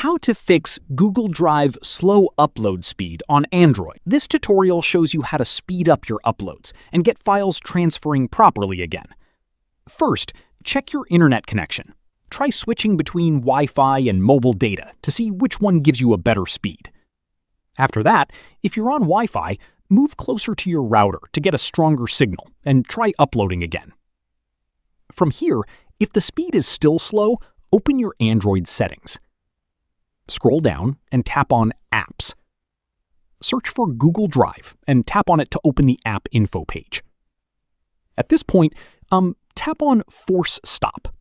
How to fix Google Drive slow upload speed on Android. This tutorial shows you how to speed up your uploads and get files transferring properly again. First, check your internet connection. Try switching between Wi-Fi and mobile data to see which one gives you a better speed. After that, if you're on Wi-Fi, move closer to your router to get a stronger signal and try uploading again. From here, if the speed is still slow, open your Android settings. Scroll down and tap on Apps. Search for Google Drive and tap on it to open the app info page. At this point, tap on Force Stop.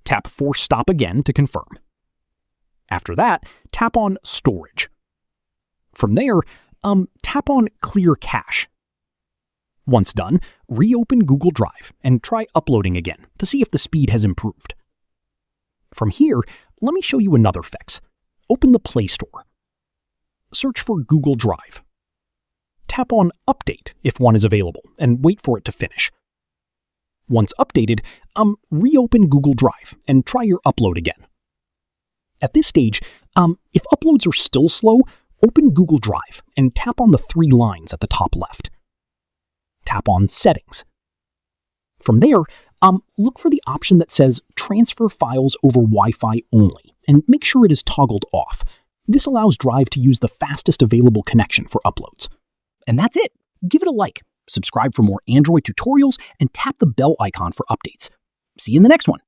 Tap Force Stop again to confirm. After that, tap on Storage. From there, tap on Clear Cache. Once done, reopen Google Drive and try uploading again to see if the speed has improved. From here, let me show you another fix. Open the Play Store. Search for Google Drive. Tap on Update if one is available and wait for it to finish. Once updated, reopen Google Drive and try your upload again. At this stage, if uploads are still slow, open Google Drive and tap on the three lines at the top left. Tap on Settings. From there, look for the option that says Transfer Files over Wi-Fi Only and make sure it is toggled off. This allows Drive to use the fastest available connection for uploads. And that's it. Give it a like, subscribe for more Android tutorials, and tap the bell icon for updates. See you in the next one.